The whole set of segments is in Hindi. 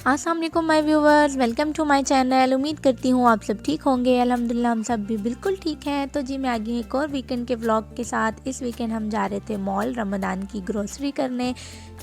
अस्सलाम वालेकुम my viewers, welcome to my channel. उम्मीद करती हूँ आप सब ठीक होंगे। अल्हम्दुलिल्लाह हम सब भी बिल्कुल ठीक हैं। तो जी मैं आ गई एक और वीकेंड के व्लॉग के साथ। इस वीकेंड हम जा रहे थे मॉल रमज़ान की ग्रोसरी करने।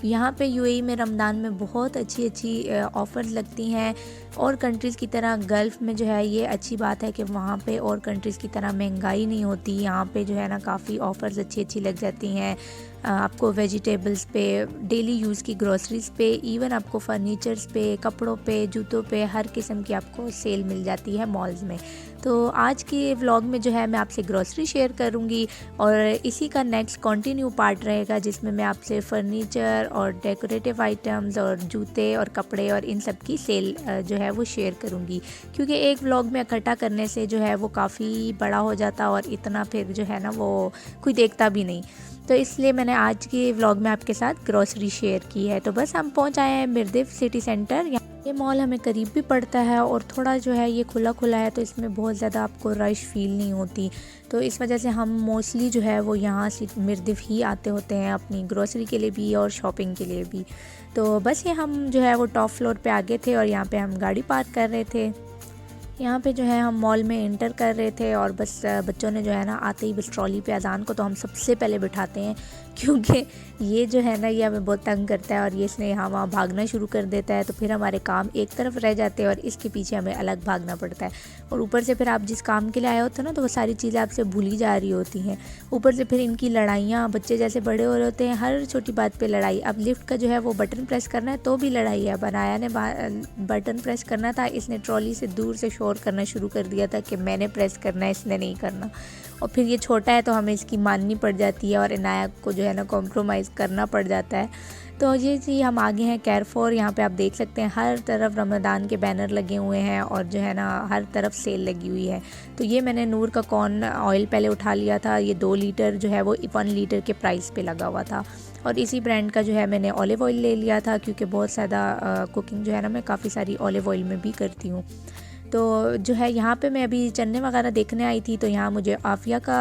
यहाँ पे यूएई में रमज़ान में बहुत अच्छी अच्छी ऑफ़र्स लगती हैं। और कंट्रीज़ की तरह गल्फ़ में जो है ये अच्छी बात है कि वहाँ पे और कंट्रीज़ की तरह महंगाई नहीं होती। यहाँ पे जो है ना काफ़ी ऑफ़र्स अच्छी अच्छी लग जाती हैं। आपको वेजिटेबल्स पे, डेली यूज़ की ग्रोसरीज़ पे, इवन आपको फर्नीचर्स पे, कपड़ों पे, जूतों पे, हर किस्म की आपको सेल मिल जाती है मॉल्स में। तो आज के व्लॉग में जो है मैं आपसे ग्रोसरी शेयर करूंगी और इसी का नेक्स्ट कंटिन्यू पार्ट रहेगा जिसमें मैं आपसे फ़र्नीचर और डेकोरेटिव आइटम्स और जूते और कपड़े और इन सब की सेल जो है वो शेयर करूंगी, क्योंकि एक व्लॉग में इकट्ठा करने से जो है वो काफ़ी बड़ा हो जाता और इतना फिर जो है ना वो कोई देखता भी नहीं। तो इसलिए मैंने आज के व्लॉग में आपके साथ ग्रोसरी शेयर की है। तो बस हम पहुंच आए हैं मिर्दिफ सिटी सेंटर। ये मॉल हमें करीब भी पड़ता है और थोड़ा जो है ये खुला खुला है, तो इसमें बहुत ज़्यादा आपको रश फील नहीं होती। तो इस वजह से हम मोस्टली जो है वो यहाँ से मिर्दिफ ही आते होते हैं अपनी ग्रोसरी के लिए भी और शॉपिंग के लिए भी। तो बस ये हम जो है वो टॉप फ्लोर पे आगे थे और यहाँ पे हम गाड़ी पार्क कर रहे थे। यहाँ पे जो है हम मॉल में इंटर कर रहे थे और बस बच्चों ने जो है ना आते ही बस ट्रॉली पे अजान को तो हम सबसे पहले बिठाते हैं, क्योंकि ये जो है ना ये हमें बहुत तंग करता है और ये इसने यहाँ वहाँ भागना शुरू कर देता है। तो फिर हमारे काम एक तरफ रह जाते हैं और इसके पीछे हमें अलग भागना पड़ता है। और ऊपर से फिर आप जिस काम के लिए आए होते हैं ना तो वो सारी चीज़ें आपसे भूली जा रही होती हैं। ऊपर से फिर इनकी लड़ाइयाँ, बच्चे जैसे बड़े हो रहे होते हैं, हर छोटी बात पर लड़ाई। अब लिफ्ट का जो है वो बटन प्रेस करना है तो भी लड़ाई है। बनाया ने बटन प्रेस करना था, इसने ट्रॉली से दूर से शोर करना शुरू कर दिया था कि मैंने प्रेस करना है, इसने नहीं करना। और फिर ये छोटा है तो हमें इसकी माननी पड़ जाती है और इनाया को जो है ना कॉम्प्रोमाइज़ करना पड़ जाता है। तो ये जी हम आगे हैं कैरफोर। यहाँ पे आप देख सकते हैं हर तरफ रमज़ान के बैनर लगे हुए हैं और जो है ना हर तरफ सेल लगी हुई है। तो ये मैंने नूर का कॉर्न ऑयल पहले उठा लिया था। ये 2 लीटर जो है वो 1 लीटर के प्राइस पे लगा हुआ था। और इसी ब्रांड का जो है मैंने ऑलिव ऑयल ले लिया था, क्योंकि बहुत ज़्यादा कुकिंग जो है ना मैं काफ़ी सारी ऑलिव ऑयल में भी करती हूँ। तो जो है यहाँ पे मैं अभी चने वगैरह देखने आई थी तो यहाँ मुझे आफिया का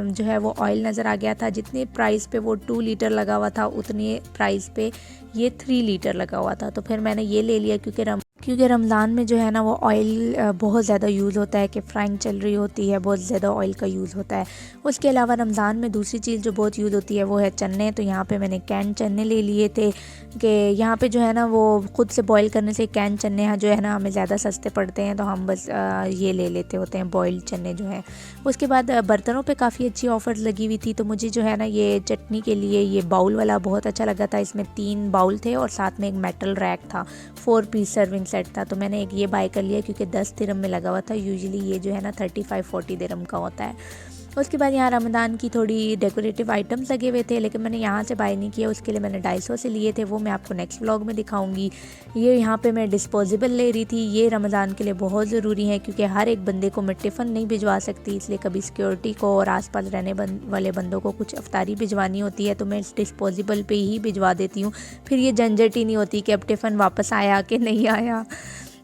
जो है वो ऑयल नज़र आ गया था। जितने प्राइस पे वो 2 लीटर लगा हुआ था उतने प्राइस पे ये 3 लीटर लगा हुआ था। तो फिर मैंने ये ले लिया, क्योंकि रमज़ान में जो है ना वो ऑयल बहुत ज़्यादा यूज़ होता है कि फ्राइंग चल रही होती है, बहुत ज़्यादा ऑयल का यूज़ होता है। उसके अलावा रमज़ान में दूसरी चीज़ जो बहुत यूज़ होती है वो है चने। तो यहाँ पे मैंने कैन चने ले लिए थे कि यहाँ पे जो है ना वो ख़ुद से बॉईल करने से कैन चने जो है ना हमें ज़्यादा सस्ते पड़ते हैं, तो हम बस ये ले लेते होते हैं बॉइल्ड चने जो हैं। उसके बाद बर्तनों पे काफ़ी अच्छी ऑफ़र्स लगी हुई थी। तो मुझे जो है ना ये चटनी के लिए ये बाउल वाला बहुत अच्छा लगा था। इसमें 3 बाउल थे और साथ में एक मेटल रैक था, 4 पीस सर्विंग सेट था। तो मैंने एक ये बाय कर लिया क्योंकि 10 दिरहम में लगा हुआ था। यूजुअली ये जो है ना 35-40 दिरहम का होता है। उसके बाद यहाँ रमज़ान की थोड़ी डेकोरेटिव आइटम्स लगे हुए थे, लेकिन मैंने यहाँ से बाय नहीं किया। उसके लिए मैंने 250 से लिए थे, वो मैं आपको नेक्स्ट व्लॉग में दिखाऊंगी। ये यहाँ पे मैं डिस्पोजेबल ले रही थी। ये रमज़ान के लिए बहुत ज़रूरी है क्योंकि हर एक बंदे को मैं टिफ़िन नहीं भिजवा सकती, इसलिए कभी सिक्योरिटी को और आसपास रहने वाले बंदों को कुछ अफ्तारी भिजवानी होती है तो मैं इस डिस्पोजेबल पे ही भिजवा देती हूँ। फिर ये झंझट ही नहीं होती कि अब टिफ़िन वापस आया कि नहीं आया।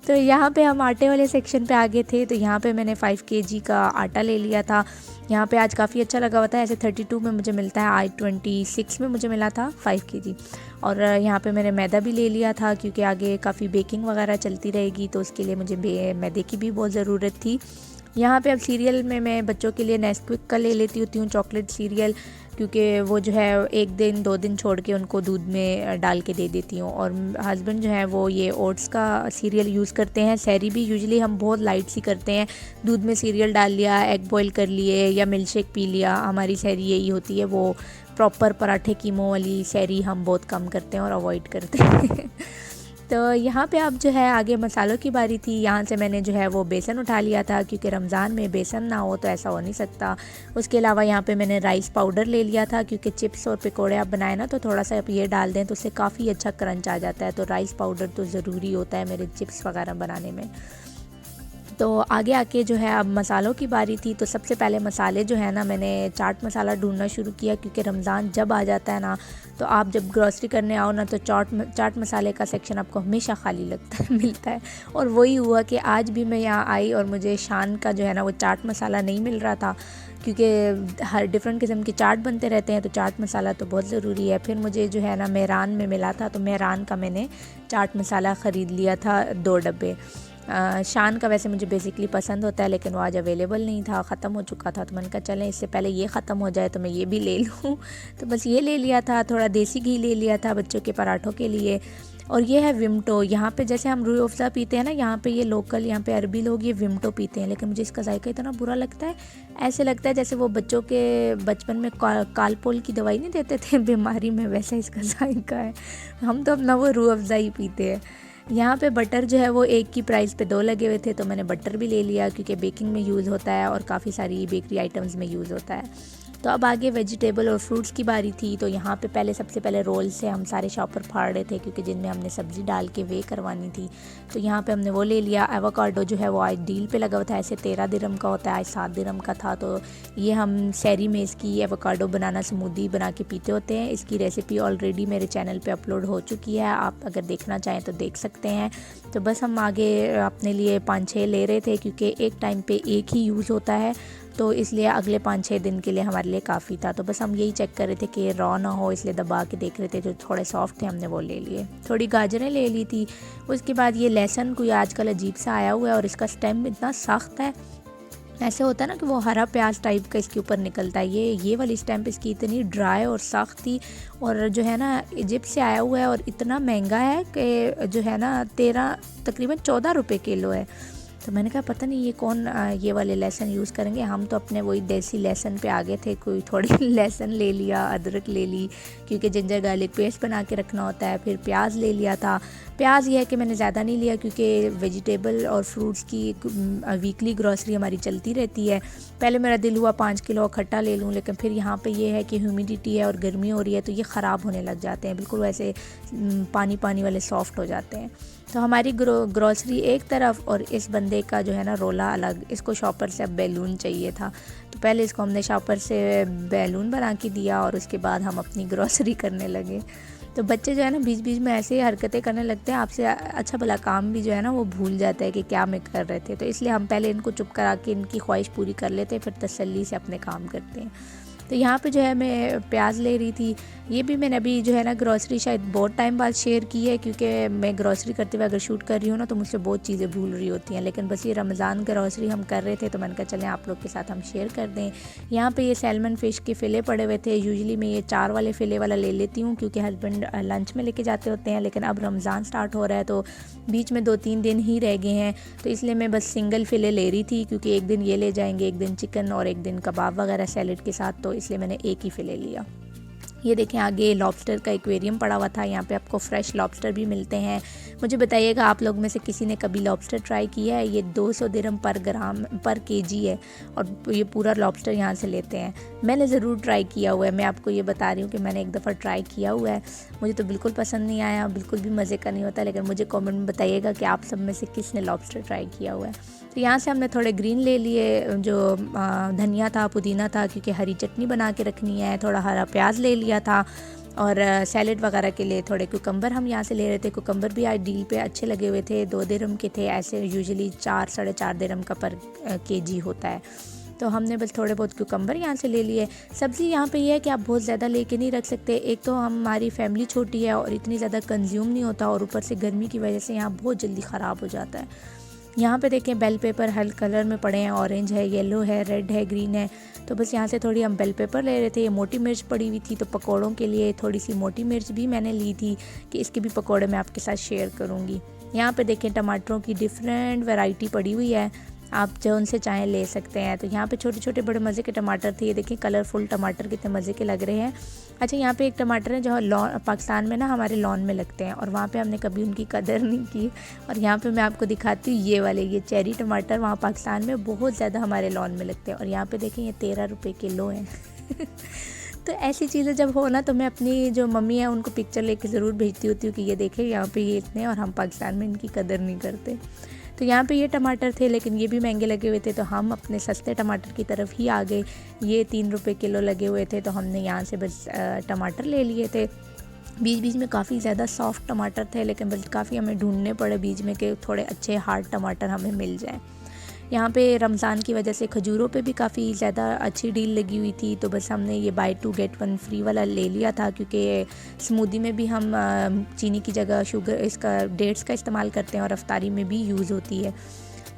तो यहाँ पे हम आटे वाले सेक्शन पे आगे थे, तो यहाँ पे मैंने 5 kg का आटा ले लिया था। यहाँ पे आज काफ़ी अच्छा लगा हुआ था। ऐसे 32 में मुझे मिलता है, I26 में मुझे मिला था 5 kg। और यहाँ पे मैंने मैदा भी ले लिया था क्योंकि आगे काफ़ी बेकिंग वगैरह चलती रहेगी, तो उसके लिए मुझे मैदे की भी बहुत ज़रूरत थी। यहाँ पे अब सीरियल में मैं बच्चों के लिए नेस्क्विक का ले लेती होती हूँ चॉकलेट सीरियल, क्योंकि वो जो है 1 दिन 2 दिन छोड़ के उनको दूध में डाल के दे देती हूँ। और हस्बैंड जो है वो ये ओट्स का सीरियल यूज़ करते हैं। सहरी भी यूजुअली हम बहुत लाइट सी करते हैं, दूध में सीरियल डाल लिया, एग बॉईल कर लिए या मिल्क शेक पी लिया। हमारी सहरी यही होती है, वो प्रॉपर पराठे कीमों वाली सहरी हम बहुत कम करते हैं और अवॉइड करते हैं। तो यहाँ पे अब जो है आगे मसालों की बारी थी। यहाँ से मैंने जो है वो बेसन उठा लिया था क्योंकि रमज़ान में बेसन ना हो तो ऐसा हो नहीं सकता। उसके अलावा यहाँ पे मैंने राइस पाउडर ले लिया था क्योंकि चिप्स और पकोड़े आप बनाए ना तो थोड़ा सा आप ये डाल दें तो उससे काफ़ी अच्छा क्रंच आ जाता है। तो राइस पाउडर तो ज़रूरी होता है मेरे चिप्स वगैरह बनाने में। तो आगे आके जो है अब मसालों की बारी थी। तो सबसे पहले मसाले जो है ना, मैंने चाट मसाला ढूंढना शुरू किया, क्योंकि रमज़ान जब आ जाता है ना, तो आप जब ग्रॉसरी करने आओ ना, तो चाट मसाले का सेक्शन आपको हमेशा खाली लगता है मिलता है। और वही हुआ कि आज भी मैं यहाँ आई और मुझे शान का जो है ना वो चाट मसाला नहीं मिल रहा था, क्योंकि हर डिफरेंट किस्म के चाट बनते रहते हैं, तो चाट मसाला तो बहुत ज़रूरी है। फिर मुझे जो है ना मेहरान में मिला था, तो मेहरान का मैंने चाट मसाला ख़रीद लिया था 2 डब्बे। शान का वैसे मुझे बेसिकली पसंद होता है, लेकिन वो आज अवेलेबल नहीं था, ख़त्म हो चुका था। तो मैंने कहा चलें इससे पहले ये ख़त्म हो जाए तो मैं ये भी ले लूँ। तो बस ये ले लिया था। थोड़ा देसी घी ले लिया था बच्चों के पराठों के लिए। और ये है विमटो। यहाँ पे जैसे हम रूह अफ़ज़ा पीते हैं ना, यहाँ पे ये लोकल, यहाँ पे अरबी लोग ये विमटो पीते हैं, लेकिन मुझे इसका जायका इतना बुरा लगता है। ऐसे लगता है जैसे वो बच्चों के बचपन में कालपोल की दवाई नहीं देते थे बीमारी में, वैसा इसका जायका है। हम तो अपना वो रूह अफ़ज़ा ही पीते हैं। यहाँ पे बटर जो है वो 1 की प्राइस पे 2 लगे हुए थे, तो मैंने बटर भी ले लिया, क्योंकि बेकिंग में यूज़ होता है और काफ़ी सारी बेकरी आइटम्स में यूज़ होता है। तो अब आगे वेजिटेबल और फ्रूट्स की बारी थी। तो यहाँ पे सबसे पहले रोल से हम सारे शॉपर फाड़ रहे थे, क्योंकि जिनमें हमने सब्ज़ी डाल के वे करवानी थी। तो यहाँ पे हमने वो ले लिया। एवोकाडो जो है वो आज डील पे लगा हुआ था, ऐसे 13 दिरहम का होता है, आज 7 दिरहम का था। तो ये हम सहरी में इसकी एवोकाडो बनाना स्मूदी बना के पीते होते हैं। इसकी रेसिपी ऑलरेडी मेरे चैनल पे अपलोड हो चुकी है, आप अगर देखना चाहें तो देख सकते हैं। तो बस हम आगे अपने लिए 5-6 ले रहे थे, क्योंकि एक टाइम पे एक ही यूज़ होता है, तो इसलिए अगले 5-6 दिन के लिए हमारे लिए काफ़ी था। तो बस हम यही चेक कर रहे थे कि रॉ ना हो, इसलिए दबा के देख रहे थे। जो थोड़े सॉफ्ट थे हमने वो ले लिए। थोड़ी गाजरें ले ली थी। उसके बाद ये लहसुन कोई आजकल अजीब सा आया हुआ है, और इसका स्टेम इतना सख्त है, ऐसे होता है ना कि वो हरा प्याज टाइप का इसके ऊपर निकलता है। ये वाली स्टैम्प इसकी इतनी ड्राई और सख्त थी, और जो है ना इजिप्ट से आया हुआ है, और इतना महंगा है कि जो है ना तकरीबन 14 रुपये किलो है। तो मैंने कहा पता नहीं ये कौन ये वाले लहसुन यूज़ करेंगे। हम तो अपने वही देसी लहसुन पे आगे थे। कोई थोड़ी लहसुन ले लिया, अदरक ले ली, क्योंकि जिंजर गार्लिक पेस्ट बना के रखना होता है। फिर प्याज ले लिया था। प्याज ये है कि मैंने ज़्यादा नहीं लिया, क्योंकि वेजिटेबल और फ्रूट्स की वीकली ग्रॉसरी हमारी चलती रहती है। पहले मेरा दिल हुआ 5 किलो खट्टा ले लूँ, लेकिन फिर यहाँ पे ये है कि ह्यूमिडिटी है और गर्मी हो रही है, तो ये ख़राब होने लग जाते हैं, बिल्कुल वैसे पानी पानी वाले सॉफ्ट हो जाते हैं। तो हमारी ग्रॉसरी एक तरफ और इस बंदे का जो है ना रोला अलग। इसको शॉपर से अब बैलून चाहिए था, तो पहले इसको हमने शॉपर से बैलून बना के दिया, और उसके बाद हम अपनी ग्रॉसरी करने लगे। तो बच्चे जो है ना बीच बीच में ऐसे हरकतें करने लगते हैं, आपसे अच्छा भला काम भी जो है ना वो भूल जाता है कि क्या मैं कर रहे थे। तो इसलिए हम पहले इनको चुप करा के इनकी ख्वाहिश पूरी कर लेते हैं, फिर तसल्ली से अपने काम करते हैं। तो यहाँ पे जो है मैं प्याज ले रही थी। ये भी मैंने अभी जो है ना ग्रॉसरी शायद बहुत टाइम बाद शेयर की है, क्योंकि मैं ग्रॉसरी करते हुए अगर शूट कर रही हूँ ना, तो मुझसे बहुत चीज़ें भूल रही होती हैं। लेकिन बस ये रमज़ान ग्रॉसरी हम कर रहे थे, तो मैंने कहा चलें आप लोग के साथ हम शेयर कर दें। यहाँ पे ये सैल्मन फ़िश के फ़िले पड़े हुए थे। यूजुअली मैं ये 4 वाले फ़िले वाला ले लेती हूँ, क्योंकि हस्बैंड लंच में लेके जाते होते हैं, लेकिन अब रमज़ान स्टार्ट हो रहा है, तो बीच में 2-3 दिन ही रह गए हैं, तो इसलिए मैं बस सिंगल फ़िले ले रही थी, क्योंकि एक दिन ये ले जाएंगे, एक दिन चिकन और एक दिन कबाब वगैरह सैलेड के साथ, तो इसलिए मैंने एक ही फ़िले लिया। ये देखें आगे लॉबस्टर का एक्वेरियम पड़ा हुआ था। यहाँ पे आपको फ़्रेश लॉबस्टर भी मिलते हैं। मुझे बताइएगा आप लोग में से किसी ने कभी लॉबस्टर ट्राई किया है। ये 200 दिरहम पर केजी है, और ये पूरा लॉबस्टर यहाँ से लेते हैं। मैंने ज़रूर ट्राई किया हुआ है, मैं आपको ये बता रही हूँ कि मैंने एक दफ़ा ट्राई किया हुआ है। मुझे तो बिल्कुल पसंद नहीं आया, बिल्कुल भी मज़े का नहीं होता, लेकिन मुझे कॉमेंट में बताइएगा कि आप सब में से किसने लॉबस्टर ट्राई किया हुआ है। तो यहाँ से हमने थोड़े ग्रीन ले लिए, जो धनिया था, पुदीना था, क्योंकि हरी चटनी बना के रखनी है। थोड़ा हरा प्याज ले लिया था, और सैलेड वगैरह के लिए थोड़े कुकम्बर हम यहाँ से ले रहे थे। कुकम्बर भी आज डील पे अच्छे लगे हुए थे, 2 दिरहम के थे। ऐसे यूजुअली 4-4.5 दिरहम का पर केजी होता है, तो हमने बस थोड़े बहुत कुकम्बर यहाँ से ले लिए। सब्ज़ी यहाँ पे ये है कि आप बहुत ज़्यादा लेके नहीं रख सकते। एक तो हमारी फैमिली छोटी है और इतनी ज़्यादा कंज्यूम नहीं होता, और ऊपर से गर्मी की वजह से यहाँ बहुत जल्दी ख़राब हो जाता है। यहाँ पे देखें बेल पेपर हर कलर में पड़े हैं, ऑरेंज है, येलो है, रेड है, ग्रीन है। तो बस यहाँ से थोड़ी हम बेल पेपर ले रहे थे। ये मोटी मिर्च पड़ी हुई थी, तो पकोड़ों के लिए थोड़ी सी मोटी मिर्च भी मैंने ली थी, कि इसके भी पकोड़े मैं आपके साथ शेयर करूँगी। यहाँ पे देखें टमाटरों की डिफरेंट वैरायटी पड़ी हुई है, आप जो उनसे चाहें ले सकते हैं। तो यहाँ पे छोटे छोटे बड़े मज़े के टमाटर थे। ये देखिए कलरफुल टमाटर कितने मज़े के लग रहे हैं। अच्छा, यहाँ पे एक टमाटर है जो पाकिस्तान में ना हमारे लॉन में लगते हैं, और वहाँ पे हमने कभी उनकी कदर नहीं की। और यहाँ पे मैं आपको दिखाती हूँ ये चेरी टमाटर वहाँ पाकिस्तान में बहुत ज़्यादा हमारे लॉन में लगते हैं, और यहाँ पे देखें ये 13 रुपये किलो हैं। तो ऐसी चीज़ें जब हो ना, तो मैं अपनी जो मम्मी है उनको पिक्चर लेके ज़रूर भेजती होती हूँ कि ये देखें यहाँ पे ये इतने, और हम पाकिस्तान में इनकी कदर नहीं करते। तो तो यहाँ पे ये टमाटर थे, लेकिन ये भी महंगे लगे हुए थे, तो हम अपने सस्ते टमाटर की तरफ ही आ गए। ये 3 रुपये किलो लगे हुए थे, तो हमने यहाँ से बस टमाटर ले लिए थे। बीच बीच में काफ़ी ज़्यादा सॉफ्ट टमाटर थे, लेकिन बस काफ़ी हमें ढूंढने पड़े बीच में कि थोड़े अच्छे हार्ड टमाटर हमें मिल जाए। यहाँ पे रमज़ान की वजह से खजूरों पे भी काफ़ी ज़्यादा अच्छी डील लगी हुई थी, तो बस हमने ये बाय 2 गेट 1 फ्री वाला ले लिया था, क्योंकि स्मूदी में भी हम चीनी की जगह शुगर इसका डेट्स का इस्तेमाल करते हैं और अफ्तारी में भी यूज़ होती है।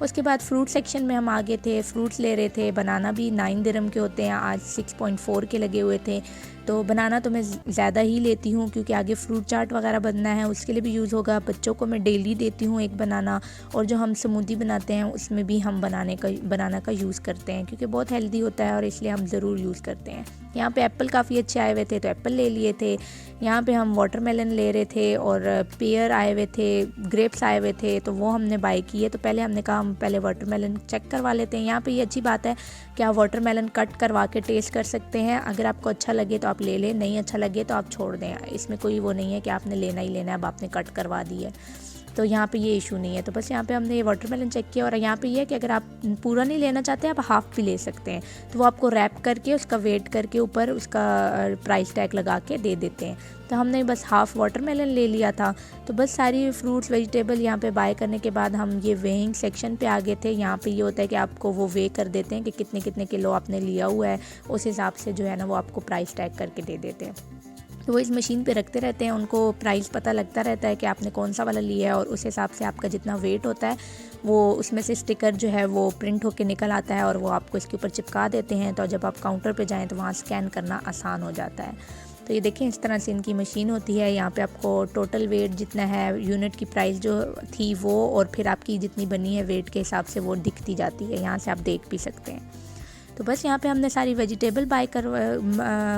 उसके बाद फ्रूट सेक्शन में हम आगे थे, फ्रूट्स ले रहे थे। बनाना भी 9 दिरहम के होते हैं, आज 6.4 के लगे हुए थे। तो बनाना तो मैं ज़्यादा ही लेती हूँ, क्योंकि आगे फ्रूट चाट वगैरह बनना है, उसके लिए भी यूज़ होगा। बच्चों को मैं डेली देती हूँ एक बनाना, और जो हम स्मूदी बनाते हैं उसमें भी हम बनाना का यूज़ करते हैं, क्योंकि बहुत हेल्दी होता है और इसलिए हम ज़रूर यूज़ करते हैं। यहाँ पे एप्पल काफ़ी अच्छे आए हुए थे, तो एप्पल ले लिए थे। यहाँ पे हम वाटरमेलन ले रहे थे, और पेयर आए हुए थे, ग्रेप्स आए हुए थे, तो वो हमने बाय किए। तो पहले हमने कहा हम पहले वाटरमेलन चेक करवा लेते हैं। यहाँ पे ये अच्छी बात है कि आप वाटरमेलन कट करवा के टेस्ट कर सकते हैं। अगर आपको अच्छा लगे तो आप ले लें, नहीं अच्छा लगे तो आप छोड़ दें। इसमें कोई वो नहीं है कि आपने लेना ही लेना है, अब आपने कट करवा दी है, तो यहाँ पे ये इशू नहीं है। तो बस यहाँ पे हमने ये वाटरमेलन चेक किया, और यहाँ पे ये है कि अगर आप पूरा नहीं लेना चाहते आप हाफ़ भी ले सकते हैं, तो वो आपको रैप करके उसका वेट करके ऊपर उसका प्राइस टैग लगा के दे देते हैं। तो हमने बस हाफ़ वाटरमेलन ले लिया था। तो बस सारी फ्रूट्स वेजिटेबल यहाँ पे बाय करने के बाद हम ये वेइंग सेक्शन पे आ गए थे। यहाँ पे ये होता है कि आपको वो वे कर देते हैं कि कितने कितने किलो आपने लिया हुआ है, उस हिसाब से जो है ना वो आपको प्राइस टैग करके दे देते हैं। तो वो इस मशीन पे रखते रहते हैं, उनको प्राइस पता लगता रहता है कि आपने कौन सा वाला लिया है, और उस हिसाब से आपका जितना वेट होता है वो उसमें से स्टिकर जो है वो प्रिंट होके निकल आता है, और वो आपको इसके ऊपर चिपका देते हैं। तो जब आप काउंटर पे जाएं तो वहाँ स्कैन करना आसान हो जाता है। तो ये देखें, इस तरह से इनकी मशीन होती है। यहाँ पे आपको टोटल वेट जितना है, यूनिट की प्राइस जो थी वो, और फिर आपकी जितनी बनी है वेट के हिसाब से वो दिखती जाती है। यहाँ से आप देख भी सकते हैं। तो बस यहाँ पे हमने सारी वेजिटेबल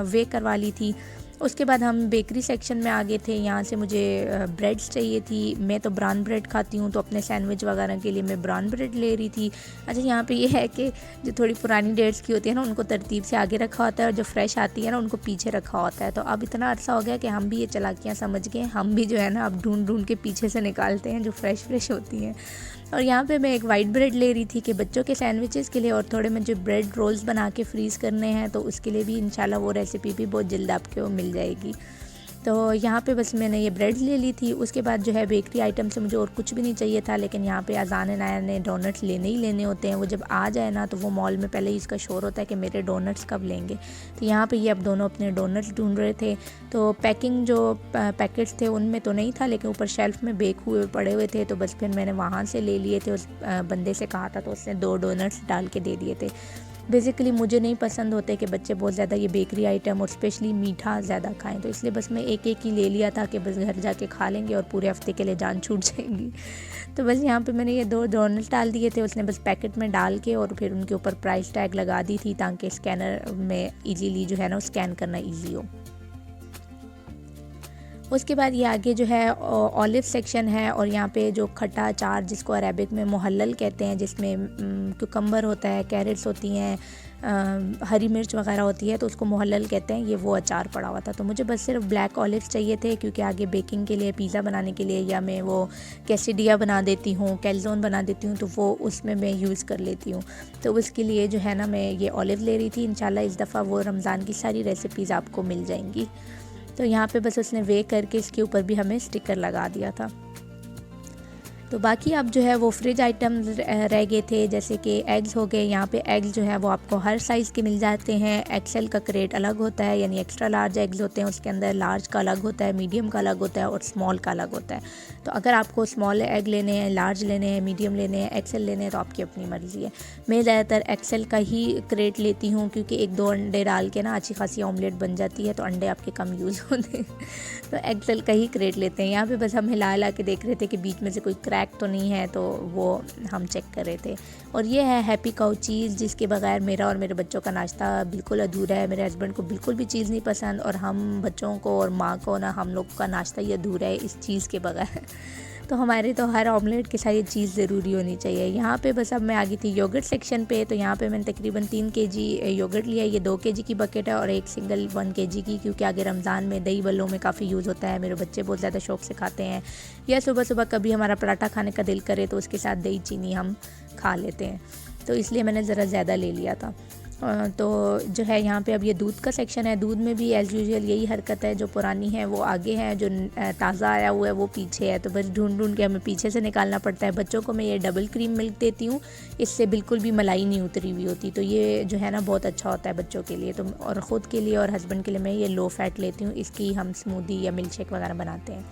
वे करवा ली थी। उसके बाद हम बेकरी सेक्शन में आ गए थे। यहाँ से मुझे ब्रेड्स चाहिए थी। मैं तो ब्राउन ब्रेड खाती हूँ, तो अपने सैंडविच वगैरह के लिए मैं ब्राउन ब्रेड ले रही थी। अच्छा, यहाँ पे ये है कि जो थोड़ी पुरानी डेट्स की होती है ना, उनको तरतीब से आगे रखा होता है, और जो फ्रेश आती है ना उनको पीछे रखा होता है। तो अब इतना अर्सा हो गया कि हम भी ये चालाकियाँ समझ गए, हम भी जो है ना अब ढूंढ के पीछे से निकालते हैं जो फ्रेश होती हैं। और यहाँ पे मैं एक वाइट ब्रेड ले रही थी कि बच्चों के सैंडविचेस के लिए, और थोड़े मुझे ब्रेड रोल्स बना के फ्रीज़ करने हैं, तो उसके लिए भी इंशाल्लाह वो रेसिपी भी बहुत जल्द आपको मिल जाएगी। तो यहाँ पे बस मैंने ये ब्रेड ले ली थी। उसके बाद जो है बेकरी आइटम से मुझे और कुछ भी नहीं चाहिए था, लेकिन यहाँ पे अजान नाया ने डोनट्स लेने ही लेने होते हैं। वो जब आ जाए ना तो वो मॉल में पहले ही इसका शोर होता है कि मेरे डोनट्स कब लेंगे। तो यहाँ पे ये अब दोनों अपने डोनट्स ढूंढ रहे थे। तो पैकिंग जो पैकेट्स थे उनमें तो नहीं था, लेकिन ऊपर शेल्फ में बेक हुए पड़े हुए थे, तो बस फिर मैंने वहाँ से ले लिए थे। उस बंदे से कहा था तो उसने 2 डोनट्स डाल के दे दिए थे। बेसिकली मुझे नहीं पसंद होते कि बच्चे बहुत ज़्यादा ये बेकरी आइटम और स्पेशली मीठा ज़्यादा खाएं, तो इसलिए बस मैं एक ही ले लिया था कि बस घर जाके खा लेंगे और पूरे हफ्ते के लिए जान छूट जाएंगी। तो बस यहाँ पे मैंने ये 2 डोनट्स डाल दिए थे। उसने बस पैकेट में डाल के और फिर उनके ऊपर प्राइस टैग लगा दी थी, ताकि स्कैनर में ईजीली जो है ना स्कैन करना ईजी हो। उसके बाद ये आगे जो है ऑलिव सेक्शन है, और यहाँ पे जो खट्टा अचार जिसको अरेबिक में मुहल्लल कहते हैं, जिसमें कुकम्बर होता है, कैरेट्स होती हैं, हरी मिर्च वगैरह होती है, तो उसको मुहल्लल कहते हैं। ये वो अचार पड़ा हुआ था। तो मुझे बस सिर्फ ब्लैक ऑलिव्स चाहिए थे, क्योंकि आगे बेकिंग के लिए, पिज़्ज़ा बनाने के लिए, या मैं वो कैसिडिया बना देती हूँ, कैलज़ोन बना देती हूँ, तो वो उसमें मैं यूज़ कर लेती हूँ। तो उसके लिए जो है ना मैं ये ऑलिव ले रही थी। इंशाल्लाह इस दफ़ा वो रमज़ान की सारी रेसिपीज़ आपको मिल जाएंगी। तो यहाँ पे बस उसने वे करके इसके ऊपर भी हमें स्टिकर लगा दिया था। तो बाकी अब जो है वो फ्रिज आइटम रह गए थे, जैसे कि एग्स हो गए। यहाँ पे एग्स जो है वो आपको हर साइज़ के मिल जाते हैं। एक्सेल का क्रेट अलग होता है, यानी एक्स्ट्रा लार्ज एग्स होते हैं, उसके अंदर लार्ज का अलग होता है, मीडियम का अलग होता है और स्मॉल का अलग होता है। तो अगर आपको स्मॉल एग लेने हैं, लार्ज लेने हैं, मीडियम लेने हैं, एक्सेल लेने हैं, तो आपकी अपनी मर्ज़ी है। मैं ज़्यादातर एक्सेल का ही क्रेट लेती हूँ, क्योंकि 1-2 अंडे डाल के ना अच्छी खासी ऑमलेट बन जाती है, तो अंडे आपके कम यूज़ होते हैं। तो एक्सेल का ही क्रेट लेते हैं। यहाँ पे बस हम हिला के देख रहे थे कि बीच में से कोई क्रैक तो नहीं है, तो वो हम चेक कर रहे थे। और ये है हैप्पी काउ चीज़, जिसके बगैर मेरा और मेरे बच्चों का नाश्ता बिल्कुल अधूरा है। मेरे हस्बैंड को बिल्कुल भी चीज़ नहीं पसंद, और हम बच्चों को और माँ को ना, हम लोग का नाश्ता ही अधूरा है इस चीज़ के बगैर। तो हमारे तो हर ऑमलेट के साथ ये चीज़ ज़रूरी होनी चाहिए। यहाँ पे बस अब मैं आ गई थी योगर्ट सेक्शन पे। तो यहाँ पे मैंने तकरीबन 3 केजी योगर्ट लिया है। ये 2 केजी की बकेट है और एक सिंगल 1 केजी की, क्योंकि आगे रमज़ान में दही बल्लों में काफ़ी यूज़ होता है। मेरे बच्चे बहुत ज़्यादा शौक से खाते हैं, या सुबह सुबह कभी हमारा पराठा खाने का दिल करे तो उसके साथ दही चीनी हम खा लेते हैं, तो इसलिए मैंने ज़रा ज़्यादा ले लिया था। तो जो है यहाँ पे अब ये दूध का सेक्शन है। दूध में भी एज़ यूजुअल यही हरकत है, जो पुरानी है वो आगे है, जो ताज़ा आया हुआ है वो पीछे है। तो बस ढूंढ ढूंढ के हमें पीछे से निकालना पड़ता है। बच्चों को मैं ये डबल क्रीम मिल्क देती हूँ, इससे बिल्कुल भी मलाई नहीं उतरी हुई होती, तो ये जो है ना बहुत अच्छा होता है बच्चों के लिए। तो और ख़ुद के लिए और हस्बैंड के लिए मैं ये लो फैट लेती हूँ, इसकी हम स्मूदी या मिल्क शेक वगैरह बनाते हैं।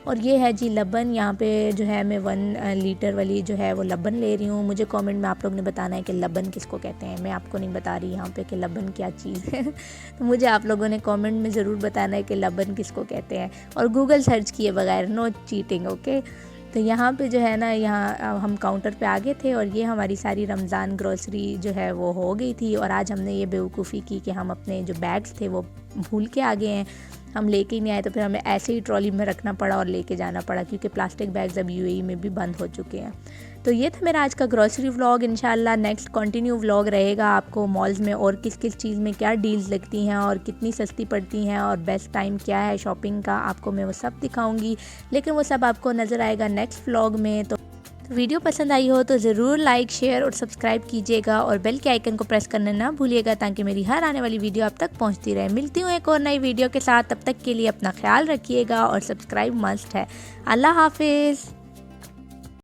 और ये है जी लबन। यहाँ पे जो है मैं 1 लीटर वाली जो है वो लबन ले रही हूँ। मुझे कमेंट में आप लोग ने बताना है कि लबन किसको कहते हैं। मैं आपको नहीं बता रही यहाँ पे कि लबन क्या चीज़ है तो मुझे आप लोगों ने कमेंट में ज़रूर बताना है कि लबन किसको कहते हैं, और गूगल सर्च किए बगैर, नो चीटिंग, ओके। तो यहाँ पे जो है ना, यहाँ हम काउंटर पे आ गए थे और ये हमारी सारी रमज़ान ग्रोसरी जो है वो हो गई थी। और आज हमने ये बेवकूफ़ी की कि हम अपने जो बैग्स थे वो भूल के आ गए हैं, हम लेके ही नहीं आए। तो फिर हमें ऐसे ही ट्रॉली में रखना पड़ा और लेके जाना पड़ा, क्योंकि प्लास्टिक बैग्स अब यूएई में भी बंद हो चुके हैं। तो ये था मेरा आज का ग्रॉसरी व्लॉग। इंशाल्लाह नेक्स्ट कंटिन्यू व्लॉग रहेगा। आपको मॉल्स में और किस किस चीज़ में क्या डील्स लगती हैं और कितनी सस्ती पड़ती हैं और बेस्ट टाइम क्या है शॉपिंग का, आपको मैं वो सब दिखाऊंगी। लेकिन वो सब आपको नज़र आएगा नेक्स्ट व्लॉग में। तो वीडियो पसंद आई हो तो ज़रूर लाइक, शेयर और सब्सक्राइब कीजिएगा, और बेल के आइकन को प्रेस करना ना भूलिएगा, ताकि मेरी हर आने वाली वीडियो आप तक पहुंचती रहे। मिलती हूँ एक और नई वीडियो के साथ, तब तक के लिए अपना ख्याल रखिएगा और सब्सक्राइब मस्ट है। अल्लाह हाफिज़।